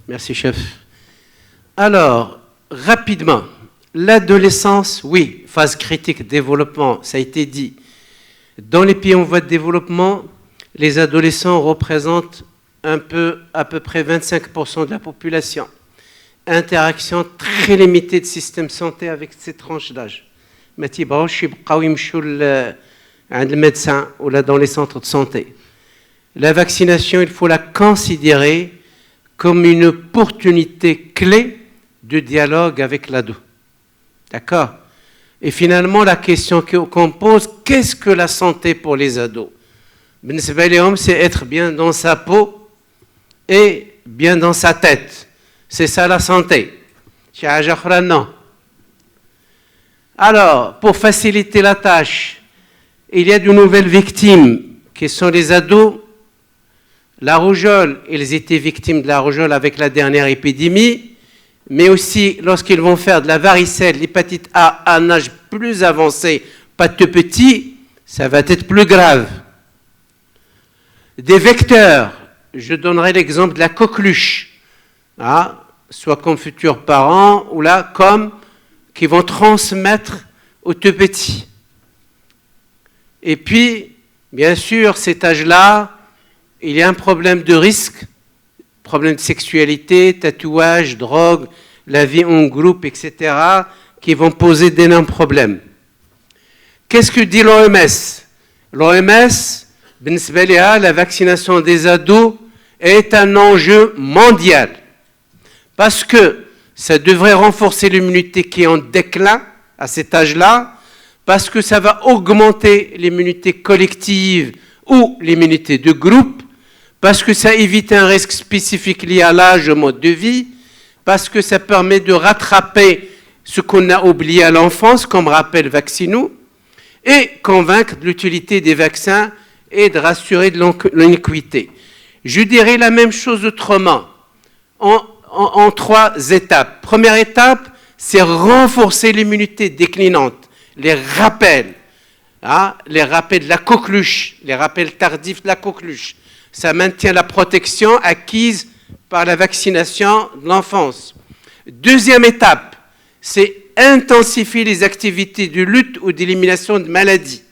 Merci, chef. Alors, rapidement, l'adolescence, oui, phase critique, développement, ça a été dit. Dans les pays en voie de développement, les adolescents représentent à peu près 25% de la population. Interaction très limitée de système de santé avec ces tranches d'âge. ما تيبغاوش يبقاو يمشوا عند الميدecin ou là dans les centres de santé. La vaccination, il faut la considérer comme une opportunité clé de dialogue avec l'ado. D'accord? Et finalement, la question qu'on pose, qu'est-ce que la santé pour les ados? C'est être bien dans sa peau et bien dans sa tête. C'est ça la santé. Non. Alors, pour faciliter la tâche, il y a de nouvelles victimes qui sont les ados. La rougeole, ils étaient victimes de la rougeole avec la dernière épidémie, mais aussi lorsqu'ils vont faire de la varicelle, l'hépatite A à un âge plus avancé, pas de petit, ça va être plus grave. Des vecteurs, je donnerai l'exemple de la coqueluche, soit comme futurs parents ou là comme qui vont transmettre aux tout petits. Et puis, bien sûr, cet âge-là, il y a un problème de risque, problème de sexualité, tatouage, drogue, la vie en groupe, etc., qui vont poser d'énormes problèmes. Qu'est-ce que dit l'OMS? L'OMS, la vaccination des ados est un enjeu mondial parce que ça devrait renforcer l'immunité qui est en déclin à cet âge-là, parce que ça va augmenter l'immunité collective ou l'immunité de groupe, parce que ça évite un risque spécifique lié à l'âge, au mode de vie, parce que ça permet de rattraper ce qu'on a oublié à l'enfance, comme rappel vaccinaux, et convaincre de l'utilité des vaccins et de rassurer de l'iniquité. Je dirais la même chose autrement, en 3 étapes. Première étape, c'est renforcer l'immunité déclinante, les rappels de la coqueluche, les rappels tardifs de la coqueluche. Ça maintient la protection acquise par la vaccination de l'enfance. Deuxième étape, c'est intensifier les activités de lutte ou d'élimination de maladies.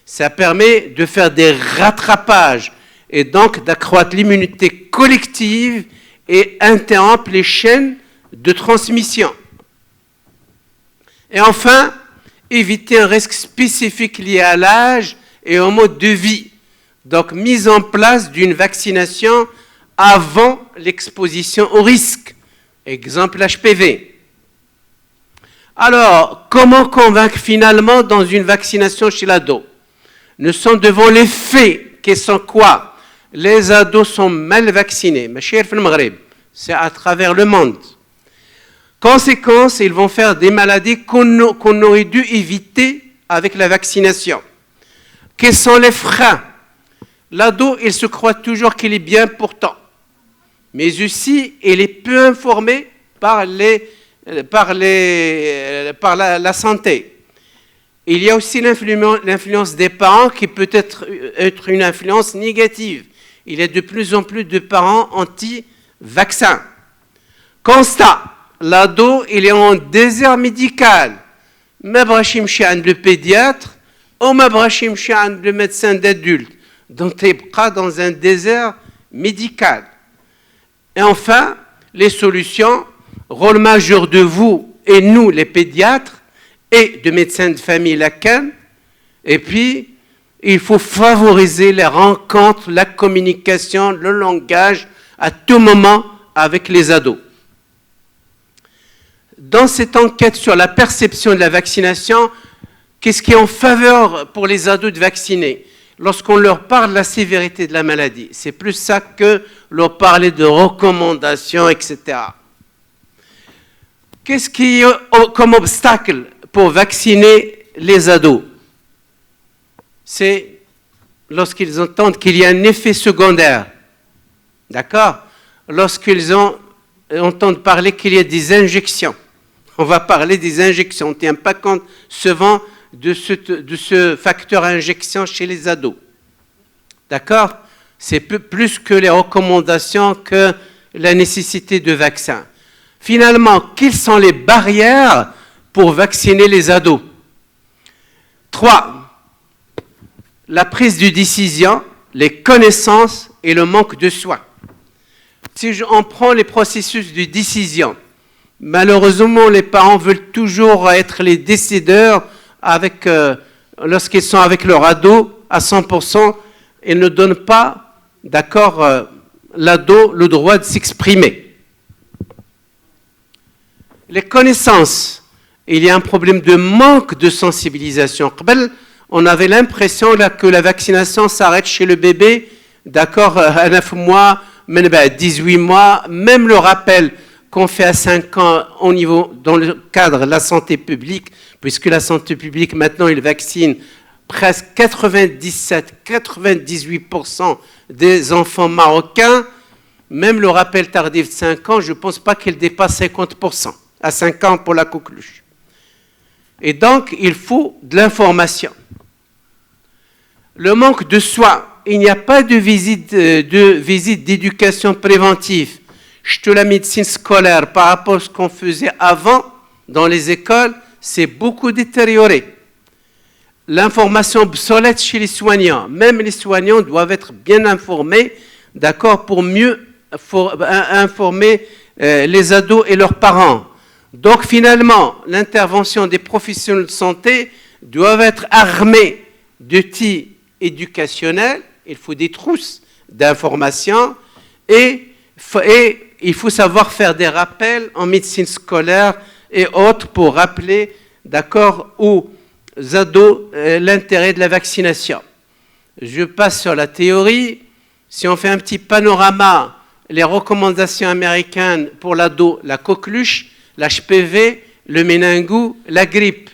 Ça permet de faire des rattrapages et donc d'accroître l'immunité collective et interrompre les chaînes de transmission. Et enfin, éviter un risque spécifique lié à l'âge et au mode de vie. Donc, mise en place d'une vaccination avant l'exposition au risque. Exemple HPV. Alors, comment convaincre finalement dans une vaccination chez l'ado? Nous sommes devant les faits qui sont quoi? Les ados sont mal vaccinés. C'est à travers le monde. Conséquence, ils vont faire des maladies qu'on aurait dû éviter avec la vaccination. Quels sont les freins? L'ado, il se croit toujours qu'il est bien portant. Mais aussi, il est peu informé par la santé. Il y a aussi l'influence des parents qui peut être une influence négative. Il y a de plus en plus de parents anti-vaccins. Constat, l'ado, il est en désert médical. Ma brachim chez le pédiatre ou ma brachim chez le médecin d'adulte. Donc, il est dans un désert médical. Et enfin, les solutions, rôle majeur de vous et nous, les pédiatres, et de médecins de famille Lacan. Et puis, il faut favoriser les rencontres, la communication, le langage, à tout moment avec les ados. Dans cette enquête sur la perception de la vaccination, qu'est-ce qui est en faveur pour les ados de vacciner? Lorsqu'on leur parle de la sévérité de la maladie, c'est plus ça que leur parler de recommandations, etc. Qu'est-ce qui est comme obstacle pour vacciner les ados? C'est lorsqu'ils entendent qu'il y a un effet secondaire. D'accord? Lorsqu'ils entendent parler qu'il y a des injections. On va parler des injections. On ne tient pas compte souvent de ce facteur injection chez les ados. D'accord? C'est plus que les recommandations que la nécessité de vaccins. Finalement, quelles sont les barrières pour vacciner les ados? 3. La prise de décision, les connaissances et le manque de soins. Si on prend les processus de décision, malheureusement, les parents veulent toujours être les décideurs lorsqu'ils sont avec leur ado à 100%, ils ne donnent pas, l'ado le droit de s'exprimer. Les connaissances, il y a un problème de manque de sensibilisation. On avait l'impression que la vaccination s'arrête chez le bébé, à 9 mois, même à 18 mois, même le rappel qu'on fait à 5 ans dans le cadre de la santé publique, puisque la santé publique, maintenant, il vaccine presque 97-98% des enfants marocains, même le rappel tardif de 5 ans, je ne pense pas qu'il dépasse 50%, à 5 ans pour la coqueluche. Et donc, il faut de l'information. Le manque de soins, il n'y a pas de visite d'éducation préventive. La médecine scolaire, par rapport à ce qu'on faisait avant dans les écoles, c'est beaucoup détérioré. L'information obsolète chez les soignants. Même les soignants doivent être bien informés, pour mieux informer les ados et leurs parents. Donc finalement, l'intervention des professionnels de santé doit être armée d'outils éducationnels. Il faut des trousses d'informations et il faut savoir faire des rappels en médecine scolaire et autres pour rappeler, aux ados l'intérêt de la vaccination. Je passe sur la théorie. Si on fait un petit panorama, les recommandations américaines pour l'ado, la coqueluche, l'HPV, le méningo, la grippe.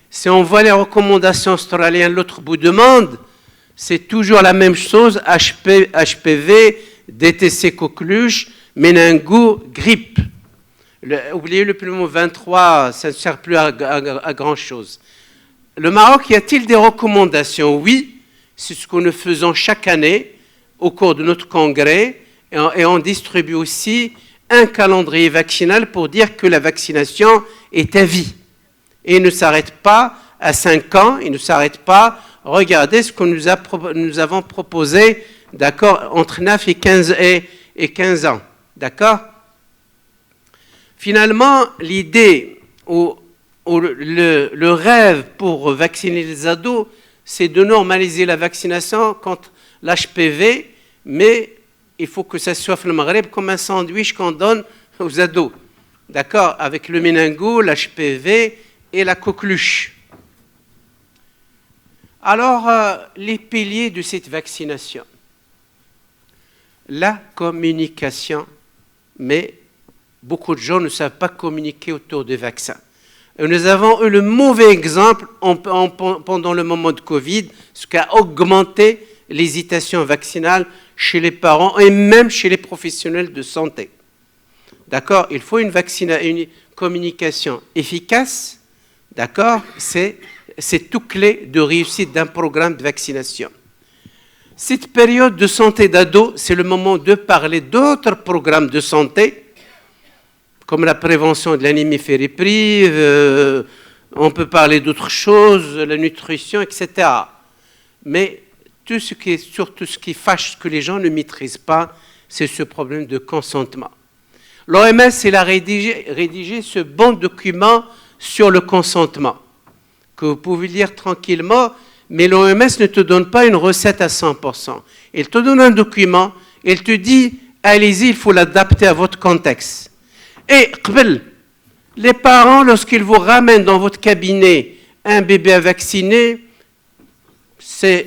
Si on voit les recommandations australiennes l'autre bout du monde, c'est toujours la même chose, HPV, DTC coqueluche, méningo, grippe. Oubliez le plus mot 23, ça ne sert plus à grand-chose. Le Maroc, y a-t-il des recommandations? Oui, c'est ce que nous faisons chaque année au cours de notre congrès et on distribue aussi un calendrier vaccinal pour dire que la vaccination est à vie. Et il ne s'arrête pas à 5 ans, il ne s'arrête pas. Regardez ce que nous avons proposé, entre 9 et 15 ans. D'accord? Finalement, l'idée ou le rêve pour vacciner les ados, c'est de normaliser la vaccination contre l'HPV, mais il faut que ça soit le Maghreb comme un sandwich qu'on donne aux ados. D'accord? Avec le méningo, l'HPV et la coqueluche. Alors, les piliers de cette vaccination. La communication, mais beaucoup de gens ne savent pas communiquer autour des vaccins. Et nous avons eu le mauvais exemple pendant le moment de Covid, ce qui a augmenté l'hésitation vaccinale chez les parents et même chez les professionnels de santé. D'accord? Il faut une communication efficace. D'accord? C'est tout clé de réussite d'un programme de vaccination. Cette période de santé d'ado, c'est le moment de parler d'autres programmes de santé, comme la prévention de l'anémie fériprive, on peut parler d'autres choses, la nutrition, etc. Mais surtout ce qui fâche, ce que les gens ne maîtrisent pas, c'est ce problème de consentement. L'OMS, a rédigé ce bon document sur le consentement, que vous pouvez lire tranquillement, mais l'OMS ne te donne pas une recette à 100%. Il te donne un document, il te dit, allez-y, il faut l'adapter à votre contexte. Et les parents, lorsqu'ils vous ramènent dans votre cabinet un bébé à vacciner,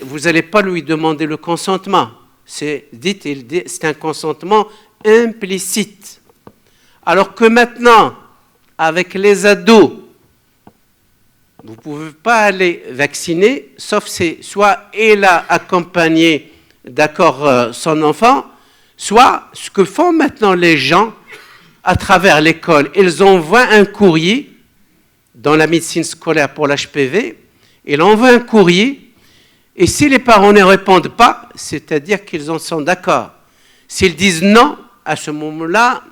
vous n'allez pas lui demander le consentement. C'est un consentement implicite. Alors que maintenant, avec les ados, vous ne pouvez pas aller vacciner, sauf soit il a accompagné son enfant, soit ce que font maintenant les gens à travers l'école. Ils envoient un courrier dans la médecine scolaire pour l'HPV, ils envoient un courrier, et si les parents ne répondent pas, c'est-à-dire qu'ils en sont d'accord. S'ils disent non, à ce moment-là,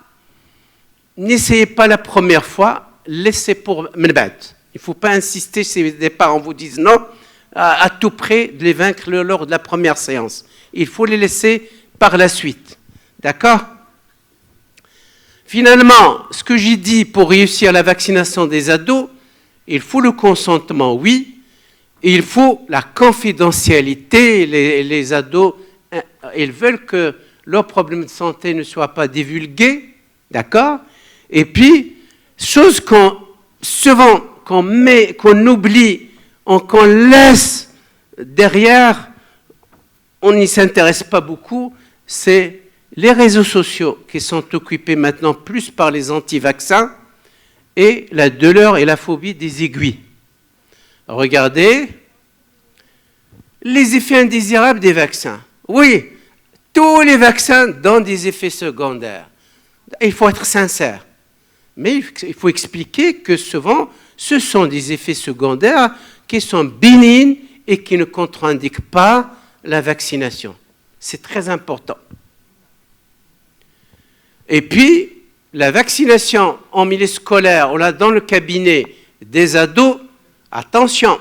n'essayez pas la première fois, laissez pour Menbad. Il ne faut pas insister si les parents vous disent non, à tout près de les vaincre lors de la première séance. Il faut les laisser par la suite. D'accord? Finalement, ce que j'ai dit pour réussir la vaccination des ados, il faut le consentement, oui, et il faut la confidentialité. Les ados, ils veulent que leurs problèmes de santé ne soient pas divulgués, d'accord? Et puis, chose souvent qu'on oublie, qu'on laisse derrière, on n'y s'intéresse pas beaucoup, c'est les réseaux sociaux qui sont occupés maintenant plus par les anti-vaccins et la douleur et la phobie des aiguilles. Regardez les effets indésirables des vaccins. Oui, tous les vaccins donnent des effets secondaires. Il faut être sincère. Mais il faut expliquer que souvent, ce sont des effets secondaires qui sont bénignes et qui ne contre-indiquent pas la vaccination. C'est très important. Et puis, la vaccination en milieu scolaire, ou là dans le cabinet des ados, attention,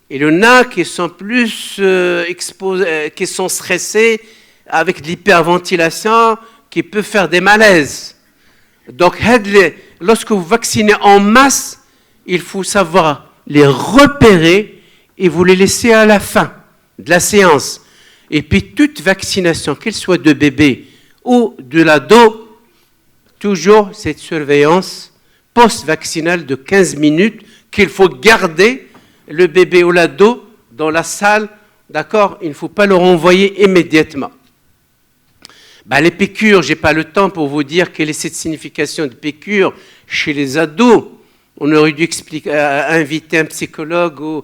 il y en a qui sont plus exposés, qui sont stressés avec de l'hyperventilation, qui peut faire des malaises. Donc, lorsque vous vaccinez en masse, il faut savoir les repérer et vous les laisser à la fin de la séance. Et puis, toute vaccination, qu'elle soit de bébé ou de l'ado, toujours cette surveillance post-vaccinale de 15 minutes qu'il faut garder le bébé ou l'ado dans la salle, d'accord? Il ne faut pas le renvoyer immédiatement. Les piqûres, je n'ai pas le temps pour vous dire quelle est cette signification de piqûres chez les ados. On aurait dû inviter un psychologue ou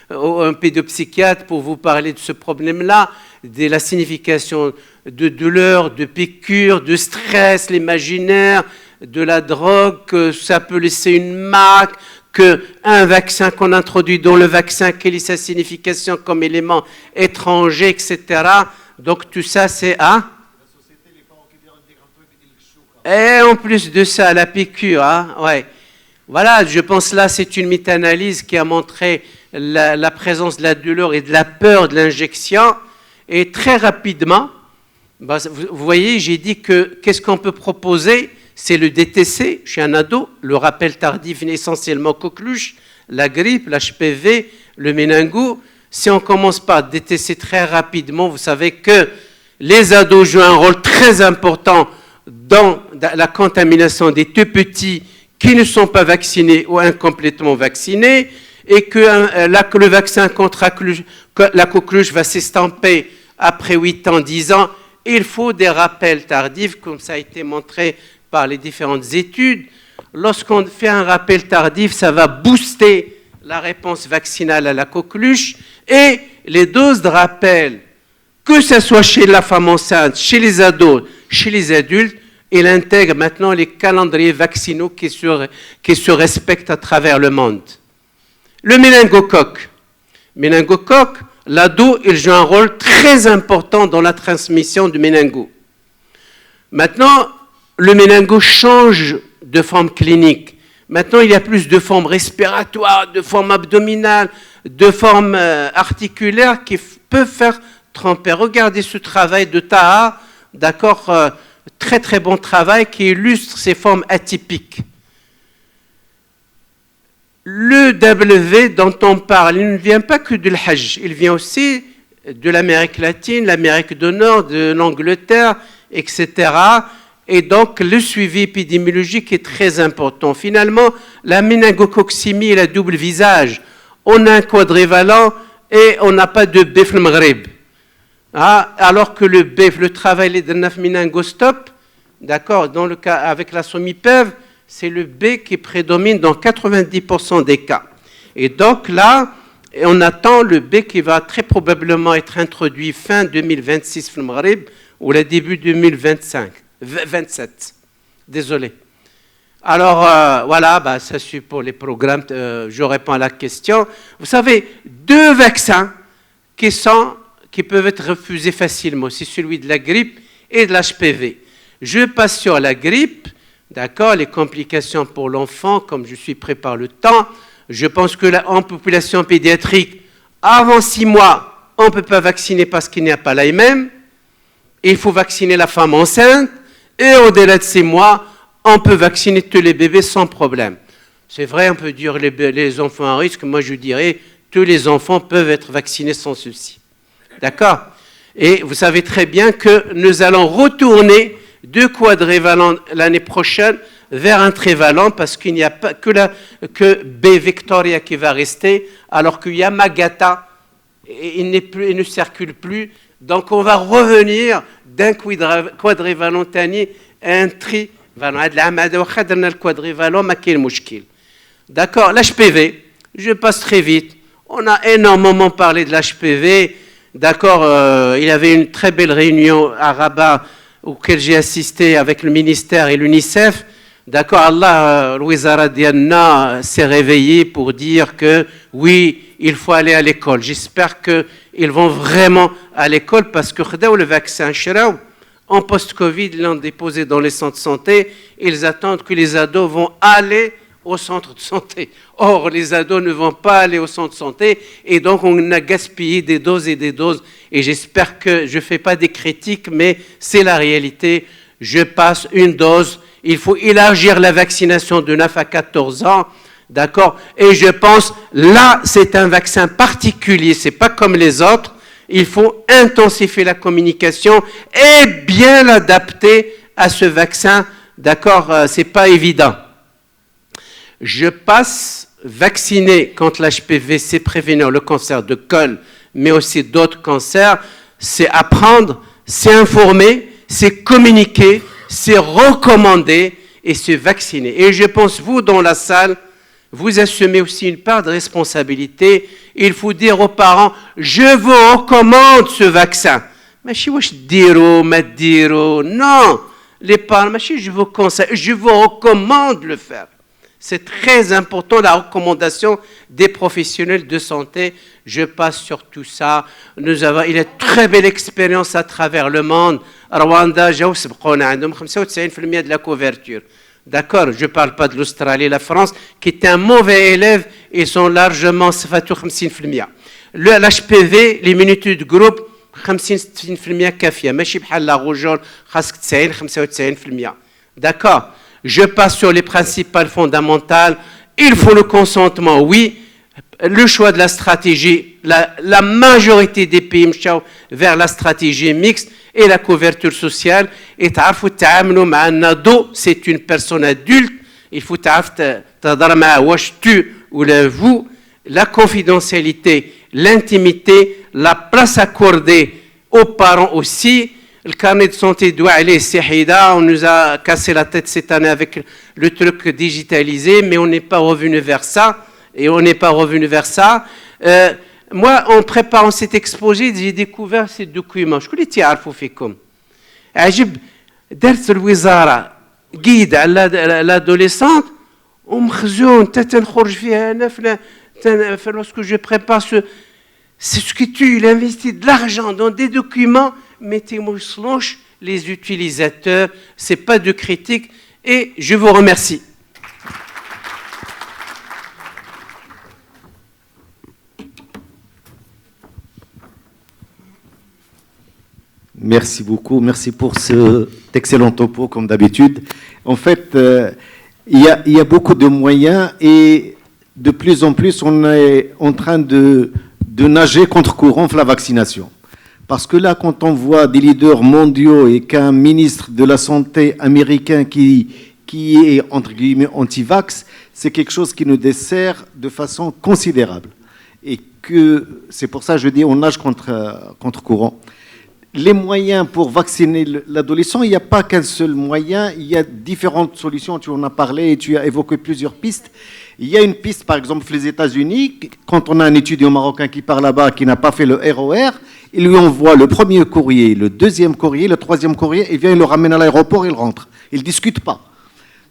un pédopsychiatre pour vous parler de ce problème-là, de la signification de douleur, de piqûres, de stress, l'imaginaire, de la drogue, que ça peut laisser une marque, qu'un vaccin qu'on introduit dans le vaccin, quelle est sa signification comme élément étranger, etc. Donc tout ça, c'est à... Et en plus de ça, la piqûre, hein, ouais. Voilà, je pense là, c'est une méta-analyse qui a montré la présence de la douleur et de la peur de l'injection. Et très rapidement, vous voyez, j'ai dit que qu'est-ce qu'on peut proposer? C'est le DTC chez un ado, le rappel tardif essentiellement coqueluche, la grippe, l'HPV, le méningo. Si on commence par DTC très rapidement, vous savez que les ados jouent un rôle très important dans la contamination des tout petits qui ne sont pas vaccinés ou incomplètement vaccinés, et que le vaccin contre la coqueluche va s'estamper après 8 ans, 10 ans. Il faut des rappels tardifs, comme ça a été montré par les différentes études. Lorsqu'on fait un rappel tardif, ça va booster la réponse vaccinale à la coqueluche, et les doses de rappel, que ce soit chez la femme enceinte, chez les ados, chez les adultes, il intègre maintenant les calendriers vaccinaux qui se respectent à travers le monde. Le méningocoque. Méningocoque, l'ado, il joue un rôle très important dans la transmission du méningo. Maintenant, le méningo change de forme clinique. Maintenant, il y a plus de formes respiratoires, de formes abdominales, de formes articulaires qui peuvent faire tromper. Regardez ce travail de Taha, d'accord, très très bon travail qui illustre ces formes atypiques. Le W dont on parle, il ne vient pas que du Hajj, il vient aussi de l'Amérique latine, l'Amérique du Nord, de l'Angleterre, etc. Et donc, le suivi épidémiologique est très important. Finalement, la méningococcémie est la double visage. On a un quadrivalent et on n'a pas de BEF le Maghreb. Alors que le BEF, le travail de 9 méningostop, d'accord, dans le cas avec la SOMIPEV, c'est le B qui prédomine dans 90% des cas. Et donc là, on attend le B qui va très probablement être introduit fin 2026 le Maghreb ou le début 2027. Désolé. Alors, voilà, ça suit pour les programmes. Je réponds à la question. Vous savez, 2 vaccins qui peuvent être refusés facilement, c'est celui de la grippe et de l'HPV. Je passe sur la grippe, d'accord, les complications pour l'enfant, comme je suis prêt par le temps. Je pense que en population pédiatrique, avant 6 mois, on ne peut pas vacciner parce qu'il n'y a pas l'AMM. Il faut vacciner la femme enceinte. Et au-delà de 6 mois, on peut vacciner tous les bébés sans problème. C'est vrai, on peut dire les enfants à risque. Moi, je dirais tous les enfants peuvent être vaccinés sans souci. D'accord? Et vous savez très bien que nous allons retourner de quadrivalent l'année prochaine vers un trivalent parce qu'il n'y a pas que B Victoria qui va rester, alors qu'il y a Magata, et il ne circule plus. Donc on va revenir d'un quadrivalent tani à un trivalent. D'accord, l'HPV, je passe très vite. On a énormément parlé de l'HPV. D'accord, il y avait une très belle réunion à Rabat auquel j'ai assisté avec le ministère et l'UNICEF. D'accord, Allah, Louisara Diana s'est réveillé pour dire que oui, il faut aller à l'école. J'espère qu'ils vont vraiment à l'école parce que le vaccin en post-Covid, ils l'ont déposé dans les centres de santé. Ils attendent que les ados vont aller au centre de santé. Or, les ados ne vont pas aller au centre de santé et donc on a gaspillé des doses et des doses. Et j'espère que je ne fais pas des critiques, mais c'est la réalité. Je passe une dose. Il faut élargir la vaccination de 9 à 14 ans. D'accord? Et je pense, là, c'est un vaccin particulier. Ce n'est pas comme les autres. Il faut intensifier la communication et bien l'adapter à ce vaccin. D'accord? Ce n'est pas évident. Je passe vacciner contre l'HPV, c'est prévenir le cancer de col, mais aussi d'autres cancers. C'est apprendre, c'est informer, c'est communiquer, c'est recommander et se vacciner. Et je pense, vous, dans la salle, vous assumez aussi une part de responsabilité. Il faut dire aux parents, je vous recommande ce vaccin. Non, les parents, je vous conseille, je vous recommande de le faire. C'est très important, la recommandation des professionnels de santé. Je passe sur tout ça. Il y a une très belle expérience à travers le monde. Rwanda, j'ai 95% de la couverture. D'accord, je ne parle pas de l'Australie, la France, qui est un mauvais élève, ils sont largement 50%. L'HPV, l'immunité de groupe, 50% كافية. ماشي بحال la rougeole, 90-95%. D'accord. Je passe sur les principales fondamentales. Il faut le consentement, oui. Le choix de la stratégie, la majorité des pays مشاو vers la stratégie mixte et la couverture sociale. Et تعرفوا تعاملوا مع un ado, c'est une personne adulte. Il faut تعرف تهضر معاه واش tu ou vous. La confidentialité, l'intimité, la place accordée aux parents aussi. Le carnet de santé doit aller Sehida. On nous a cassé la tête cette année avec le truc digitalisé, mais on n'est pas revenu vers ça. Moi, en préparant cet exposé, j'ai découvert ces documents. Je connais تعرفوا فيكم. عجب درت الوزارة guide à l'adolescente ومخزون تنخرج فيها أنا lorsque je prépare c'est ce que il investit de l'argent dans des documents. Mettez-moi les utilisateurs, ce n'est pas de critique et je vous remercie. Merci beaucoup, merci pour cet excellent topo comme d'habitude. En fait, il y a beaucoup de moyens et de plus en plus on est en train de nager contre courant la vaccination. Parce que là, quand on voit des leaders mondiaux et qu'un ministre de la Santé américain qui est, entre guillemets, anti-vax, c'est quelque chose qui nous dessert de façon considérable. Et que c'est pour ça que je dis on nage contre courant. Les moyens pour vacciner l'adolescent, il n'y a pas qu'un seul moyen, il y a différentes solutions, tu en as parlé et tu as évoqué plusieurs pistes. Il y a une piste, par exemple, les États-Unis, quand on a un étudiant marocain qui part là-bas, qui n'a pas fait le ROR, il lui envoie le premier courrier, le deuxième courrier, le troisième courrier, il vient, il le ramène à l'aéroport, il rentre. Il ne discute pas.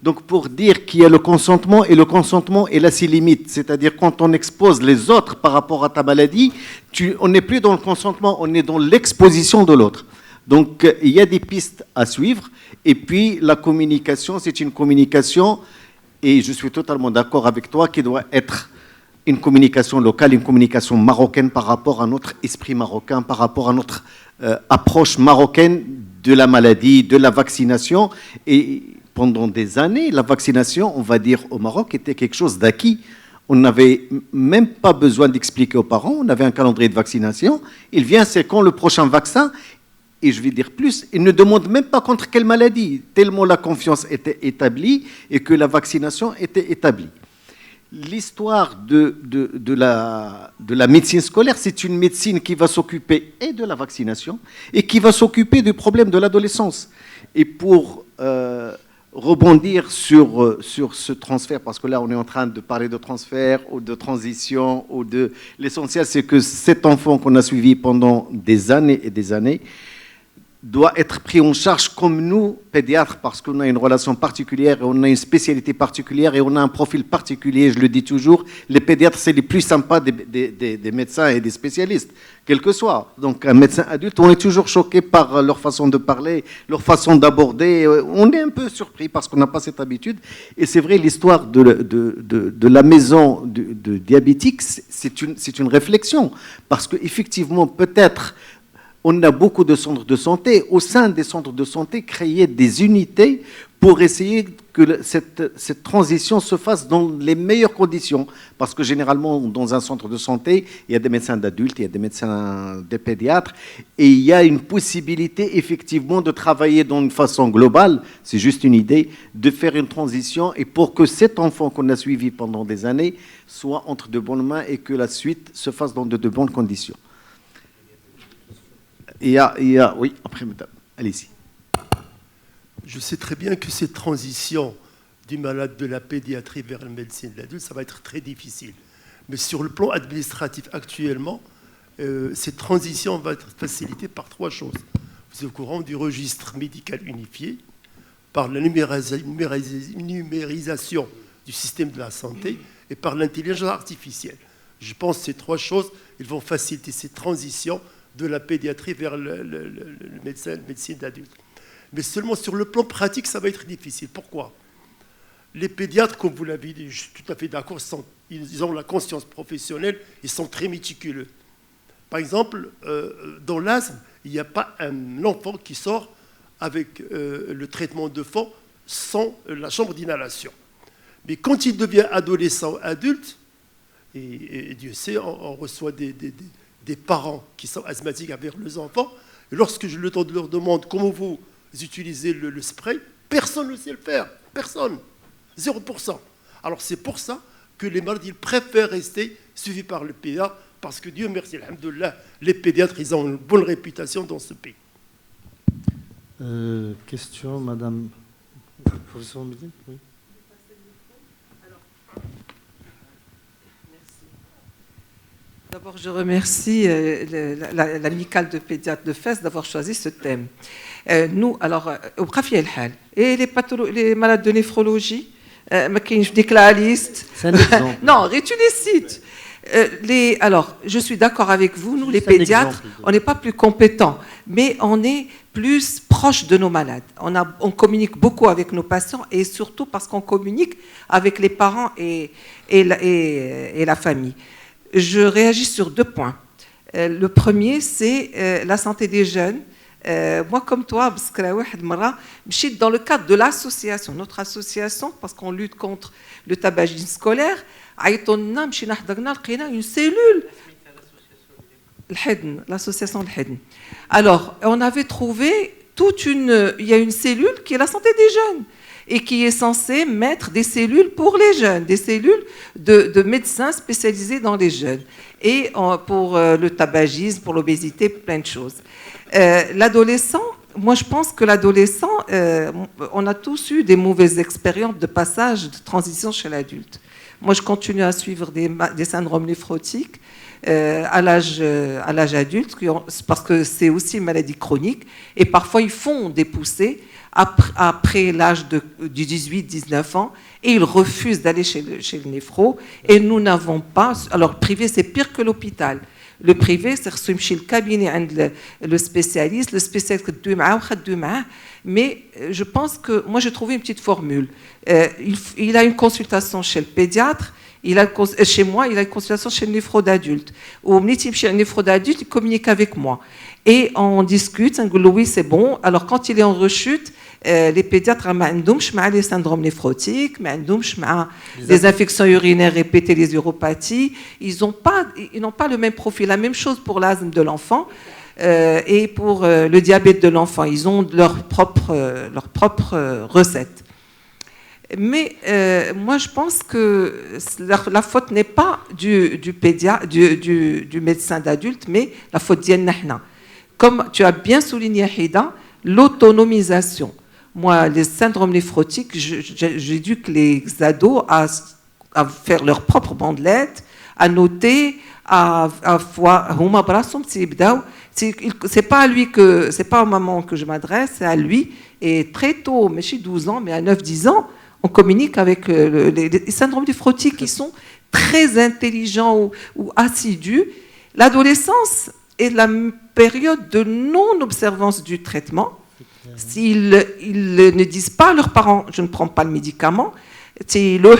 Donc pour dire qu'il y a le consentement, et le consentement est là ses limites, c'est-à-dire quand on expose les autres par rapport à ta maladie, on n'est plus dans le consentement, on est dans l'exposition de l'autre. Donc, il y a des pistes à suivre. Et puis, la communication, c'est une communication, et je suis totalement d'accord avec toi, qui doit être une communication locale, une communication marocaine par rapport à notre esprit marocain, par rapport à notre approche marocaine de la maladie, de la vaccination. Et pendant des années, la vaccination, on va dire, au Maroc, était quelque chose d'acquis. On n'avait même pas besoin d'expliquer aux parents. On avait un calendrier de vaccination. Il vient, c'est quand le prochain vaccin. Et je vais dire plus, il ne demande même pas contre quelle maladie, tellement la confiance était établie et que la vaccination était établie. L'histoire de la médecine scolaire, c'est une médecine qui va s'occuper et de la vaccination et qui va s'occuper du problème de l'adolescence. Et pour rebondir sur ce transfert, parce que là on est en train de parler de transfert ou de transition, ou de l'essentiel, c'est que cet enfant qu'on a suivi pendant des années et des années doit être pris en charge comme nous, pédiatres, parce qu'on a une relation particulière, et on a une spécialité particulière et on a un profil particulier. Je le dis toujours, les pédiatres, c'est les plus sympas des médecins et des spécialistes, quel que soit. Donc un médecin adulte, on est toujours choqué par leur façon de parler, leur façon d'aborder. On est un peu surpris parce qu'on n'a pas cette habitude. Et c'est vrai, l'histoire de la maison de diabétiques, c'est une réflexion. Parce qu'effectivement, peut-être, on a beaucoup de centres de santé. Au sein des centres de santé, créer des unités pour essayer que cette transition se fasse dans les meilleures conditions. Parce que généralement, dans un centre de santé, il y a des médecins d'adultes, il y a des médecins des pédiatres, et il y a une possibilité effectivement de travailler d'une façon globale, c'est juste une idée, de faire une transition, et pour que cet enfant qu'on a suivi pendant des années soit entre de bonnes mains et que la suite se fasse dans de bonnes conditions. Oui, après, madame, allez-y. Je sais très bien que cette transition du malade de la pédiatrie vers la médecine de l'adulte, ça va être très difficile. Mais sur le plan administratif, actuellement, cette transition va être facilitée par trois choses. Vous êtes au courant du registre médical unifié, par la numérisation du système de la santé et par l'intelligence artificielle. Je pense que ces trois choses, ils vont faciliter cette transition de la pédiatrie vers le médecine d'adulte. Mais seulement sur le plan pratique, ça va être difficile. Pourquoi ? Les pédiatres, comme vous l'avez dit, je suis tout à fait d'accord, ils ont la conscience professionnelle, ils sont très méticuleux. Par exemple, dans l'asthme, il n'y a pas un enfant qui sort avec le traitement de fond sans la chambre d'inhalation. Mais quand il devient adolescent, adulte, et Dieu sait, on reçoit des parents qui sont asthmatiques avec leurs enfants, et lorsque je leur demande comment vous utilisez le spray, personne ne sait le faire. Personne. 0%. Alors c'est pour ça que les malades, ils préfèrent rester suivis par le pédiatre, parce que Dieu merci, alhamdoulilah, les pédiatres, ils ont une bonne réputation dans ce pays. Question, madame. Professeur Midi, oui. D'abord, je remercie l'amicale de pédiatres de Fès d'avoir choisi ce thème. Nous, alors, au Khafi El Hal, et les malades de néphrologie, je dis que la liste. C'est un exemple. Non, tu les cites. Alors, je suis d'accord avec vous, nous, les pédiatres, on n'est pas plus compétents, mais on est plus proches de nos malades. On communique beaucoup avec nos patients, et surtout parce qu'on communique avec les parents et la famille. Je réagis sur deux points. Le premier, c'est la santé des jeunes. Moi, comme toi, je suis dans le cadre de l'association, notre association, parce qu'on lutte contre le tabagisme scolaire. Une cellule, l'association de Hedn. Alors, on avait trouvé il y a une cellule qui est la santé des jeunes, et qui est censée mettre des cellules pour les jeunes, des cellules de médecins spécialisés dans les jeunes, et pour le tabagisme, pour l'obésité, plein de choses. L'adolescent, moi je pense que l'adolescent, on a tous eu des mauvaises expériences de passage, de transition chez l'adulte. Moi je continue à suivre des syndromes néphrotiques à l'âge adulte, parce que c'est aussi une maladie chronique, et parfois ils font des poussées après l'âge du 18-19 ans, et ils refusent d'aller chez le néphro, et nous n'avons pas... Alors, privé, c'est pire que l'hôpital. Le privé, c'est le cabinet, le spécialiste mais je pense que moi j'ai trouvé une petite formule. Il a une consultation chez le pédiatre, chez moi, il a une consultation chez le néphro d'adulte. Au chez le néphro d'adulte, il communique avec moi. Et on discute, on dit oui, c'est bon. Alors quand il est en rechute, les pédiatres n'ont pas les syndromes néphrotiques, les infections urinaires répétées, les uropathies. Ils n'ont pas le même profil. La même chose pour l'asthme de l'enfant et pour le diabète de l'enfant. Ils ont leur propre recette. Mais moi, je pense que la faute n'est pas du médecin d'adulte, mais la faute d'Yannahna. Comme tu as bien souligné, Hida, l'autonomisation. Moi, les syndromes néphrotiques, j'éduque les ados à faire leur propre bandelette, à noter, à voir. C'est pas à lui c'est pas à maman que je m'adresse, c'est à lui. Et très tôt, mais chez 12 ans, mais à 9-10 ans, on communique avec les syndromes néphrotiques qui sont très intelligents ou assidus. L'adolescence est la période de non-observance du traitement. S'ils ne disent pas à leurs parents, je ne prends pas le médicament, ils le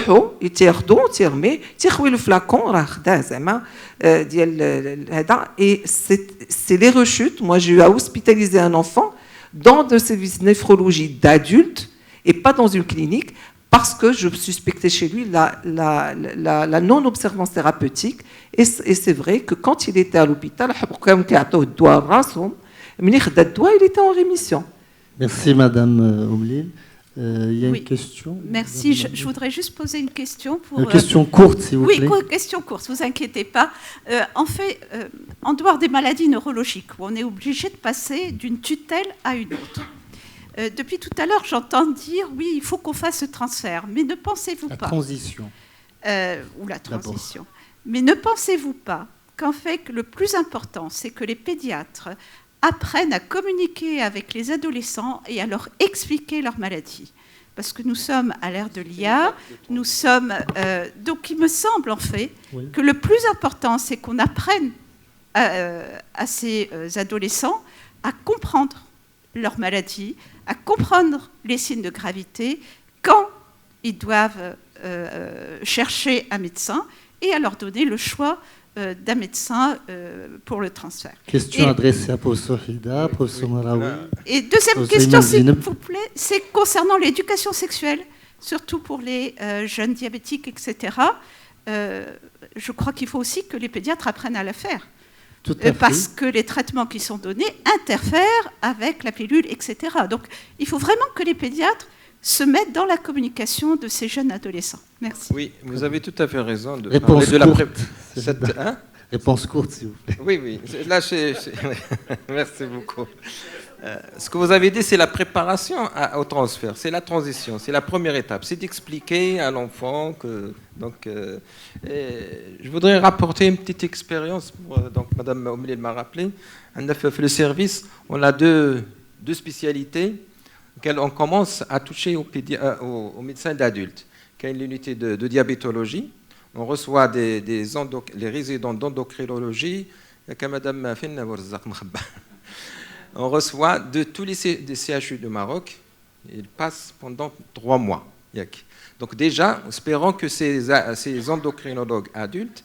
flacon, et c'est les rechutes. Moi, j'ai eu à hospitaliser un enfant dans un service de néphrologie d'adulte et pas dans une clinique parce que je suspectais chez lui la non-observance thérapeutique. Et c'est vrai que quand il était à l'hôpital, il était en rémission. Merci Madame Oumlil. Il y a une question. Merci. Je voudrais juste poser une question. Une question courte, s'il vous plaît. Oui, question courte, ne vous inquiétez pas. En fait, en dehors des maladies neurologiques, où on est obligé de passer d'une tutelle à une autre. Depuis tout à l'heure, j'entends dire, oui, il faut qu'on fasse ce transfert. Mais ne pensez-vous pas... La transition. Ou la transition. Mais ne pensez-vous pas qu'en fait, que le plus important, c'est que les pédiatres apprennent à communiquer avec les adolescents et à leur expliquer leur maladie. Parce que nous sommes à l'ère de l'IA, nous sommes... donc il me semble en fait que le plus important, c'est qu'on apprenne à ces adolescents à comprendre leur maladie, à comprendre les signes de gravité, quand ils doivent chercher un médecin et à leur donner le choix d'un médecin pour le transfert. Question adressée à professeur Hida, professeur Maraoui. Et deuxième question, s'il vous plaît, c'est concernant l'éducation sexuelle, surtout pour les jeunes diabétiques, etc. Je crois qu'il faut aussi que les pédiatres apprennent à la faire. Tout à fait. Parce que les traitements qui sont donnés interfèrent avec la pilule, etc. Donc, il faut vraiment que les pédiatres se mettent dans la communication de ces jeunes adolescents. Merci. Oui, vous avez tout à fait raison de Réponse parler de la Réponse courte, s'il vous plaît. Oui. Là, merci beaucoup. Ce que vous avez dit, c'est la préparation au transfert, c'est la transition, c'est la première étape. C'est d'expliquer à l'enfant que... je voudrais rapporter une petite expérience. Donc, Madame Oumlil m'a rappelé. On a fait le service, on a deux spécialités auxquelles on commence à toucher aux médecins d'adultes. Qui a l'unité de diabétologie. On reçoit les résidents d'endocrinologie. Madame Finna on reçoit de tous les CHU de Maroc. Ils passent pendant 3 mois. Donc déjà, espérons que ces endocrinologues adultes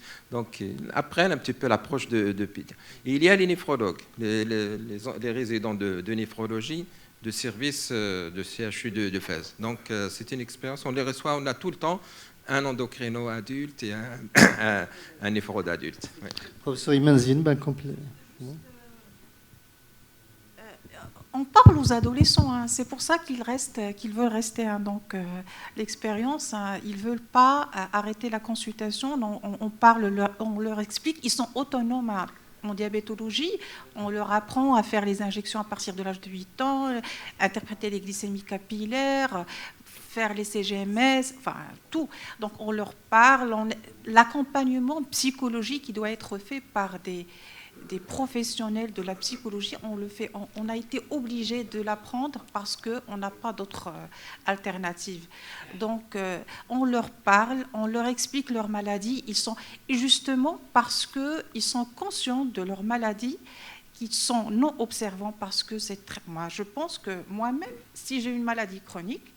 apprennent un petit peu l'approche de pédiatre. Il y a les néphrologues, les résidents de néphrologie, de service de CHU de Fès. Donc c'est une expérience, on les reçoit, on a tout le temps un endocrino adulte et un néphro d'adulte. Oui. Professeur Imanzine, complet. On parle aux adolescents, hein. C'est pour ça qu'ils veulent rester. Hein. Donc l'expérience, hein, ils ne veulent pas arrêter la consultation. Donc, on leur explique, ils sont autonomes en diabétologie. On leur apprend à faire les injections à partir de l'âge de 8 ans, interpréter les glycémies capillaires, faire les CGMS, enfin tout. Donc on leur parle, l'accompagnement psychologique qui doit être fait par des des professionnels de la psychologie, on a été obligé de l'apprendre parce qu'on n'a pas d'autre alternative. Donc, on leur parle, on leur explique leur maladie. Justement parce qu'ils sont conscients de leur maladie, qu'ils sont non observants, parce que moi, je pense que moi-même, si j'ai une maladie chronique,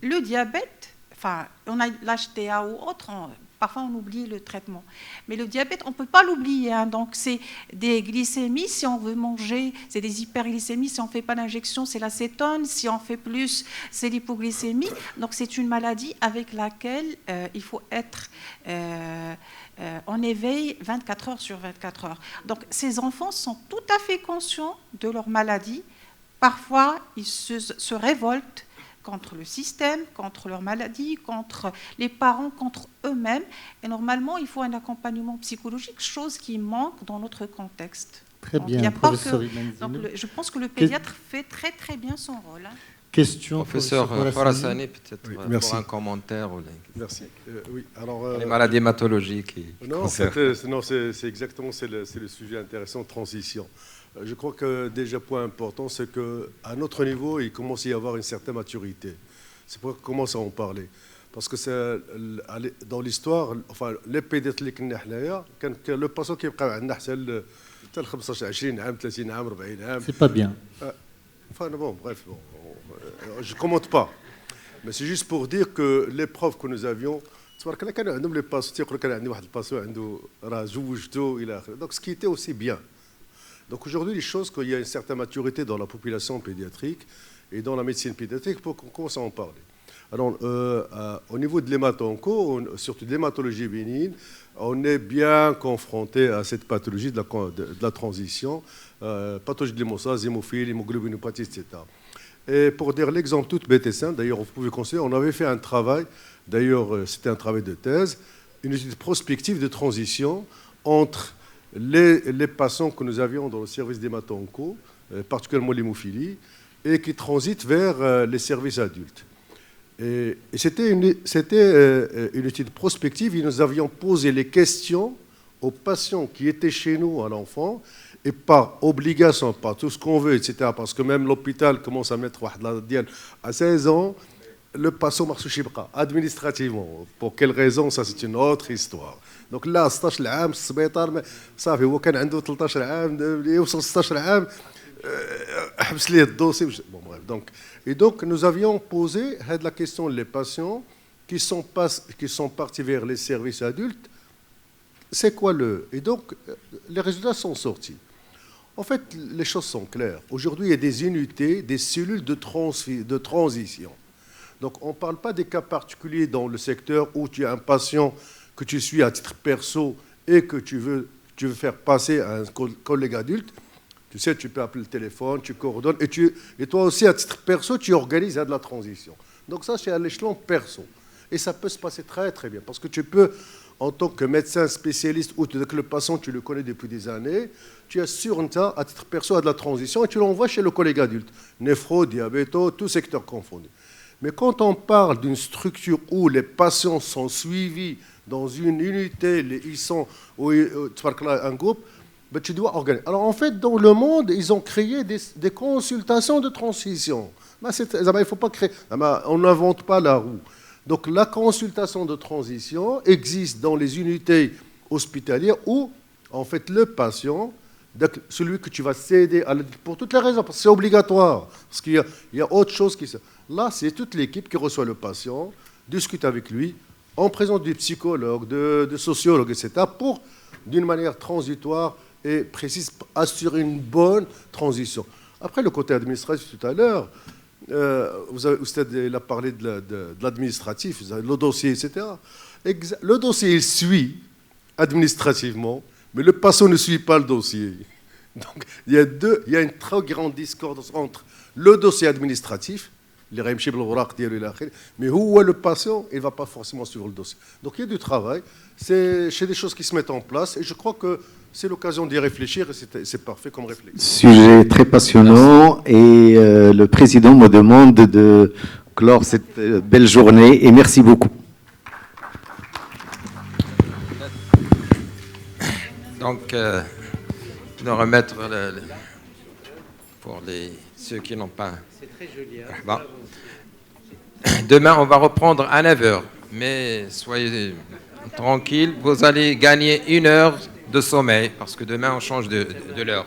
le diabète, enfin, on a l'HTA ou autre, parfois on oublie le traitement. Mais le diabète, on ne peut pas l'oublier. Hein. Donc, c'est des glycémies, si on veut manger, c'est des hyperglycémies. Si on ne fait pas l'injection, c'est l'acétone. Si on fait plus, c'est l'hypoglycémie. Donc, c'est une maladie avec laquelle il faut être en éveil 24 heures sur 24 heures. Donc, ces enfants sont tout à fait conscients de leur maladie. Parfois, ils se révoltent contre le système, contre leur maladie, contre les parents, contre eux-mêmes. Et normalement, il faut un accompagnement psychologique, chose qui manque dans notre contexte. Très Donc, bien, professeur Imanzino. Donc, je pense que le pédiatre fait très très bien son rôle. Hein. Question, professeur Khorassani, peut-être oui, pour un commentaire. Merci. Oui, alors, les maladies hématologiques. Non, c'est exactement le sujet intéressant, transition. Je crois que déjà, point important, c'est qu'à notre niveau, il commence à y avoir une certaine maturité. C'est pourquoi on commence à en parler. Parce que dans l'histoire, enfin, les pédiatres qui sont là, le patient qui est là, c'est 15 20 عام 30 عام 40 عام. C'est pas bien. Enfin, bon, bref, bon, je ne commente pas. Mais c'est juste pour dire que les profs que nous avions, les patients, donc ce qui était aussi bien. Donc aujourd'hui, les choses qu'il y a une certaine maturité dans la population pédiatrique et dans la médecine pédiatrique pour qu'on commence à en parler. Alors, au niveau de l'hémato-onco, surtout de l'hématologie bénigne, on est bien confronté à cette pathologie de la transition, pathologie de l'hémostase, hémophilie, hémoglobinopathie, etc. Et pour dire l'exemple tout bête et simple, d'ailleurs, vous pouvez considérer, on avait fait un travail, d'ailleurs, c'était un travail de thèse, une étude prospective de transition entre les patients que nous avions dans le service d'hémato-onco, particulièrement l'hémophilie, et qui transitent vers les services adultes. Et c'était une étude prospective et nous avions posé les questions aux patients qui étaient chez nous à l'enfant, et par obligation, pas tout ce qu'on veut, etc. Parce que même l'hôpital commence à mettre à 16 ans, le patient marche administrativement. Pour quelle raison, ça c'est une autre histoire. Donc là, 16 عام السبيطار صافي هو كان عنده 13 عام يوصل 16 عام حبس ليه الدوسي. Bon bref, donc nous avions posé la question les patients qui sont partis vers les services adultes. C'est quoi et donc les résultats sont sortis. En fait, les choses sont claires. Aujourd'hui, il y a des unités, des cellules de transition. Donc, on ne parle pas des cas particuliers dans le secteur où tu as un patient que tu suis à titre perso et que tu veux faire passer à un collègue adulte. Tu sais, tu peux appeler le téléphone, tu coordonnes, et toi aussi, à titre perso, tu organises de la transition. Donc ça, c'est à l'échelon perso. Et ça peut se passer très, très bien. Parce que tu peux, en tant que médecin spécialiste, ou que le patient, tu le connais depuis des années, tu assures ça, à titre perso, à de la transition, et tu l'envoies chez le collègue adulte. Néphro, diabéto, tout secteur confondu. Mais quand on parle d'une structure où les patients sont suivis dans une unité, ils sont un groupe, ben, tu dois organiser. Alors en fait, dans le monde, ils ont créé des consultations de transition. Ben, il ne faut pas créer. On n'invente pas la roue. Donc la consultation de transition existe dans les unités hospitalières où, en fait, le patient, celui que tu vas céder pour toutes les raisons, parce que c'est obligatoire, parce qu'il y a autre chose qui... Là, c'est toute l'équipe qui reçoit le patient, discute avec lui, en présence du psychologue, de sociologue, etc., pour, d'une manière transitoire et précise, assurer une bonne transition. Après, le côté administratif tout à l'heure, il a parlé de l'administratif, le dossier, etc. Le dossier, il suit administrativement, mais le patient ne suit pas le dossier. Donc, il y a une très grande discordance entre le dossier administratif, mais le patient, il ne va pas forcément suivre le dossier. Donc il y a du travail, c'est des choses qui se mettent en place, et je crois que c'est l'occasion d'y réfléchir, et c'est parfait comme réflexion. Sujet très passionnant, et le président me demande de clore cette belle journée, et merci beaucoup. Donc, de remettre pour ceux qui n'ont pas. C'est très joli. Hein. Bon. Demain, on va reprendre à 9h. Mais soyez tranquilles, vous allez gagner 1 heure de sommeil, parce que demain, on change de l'heure.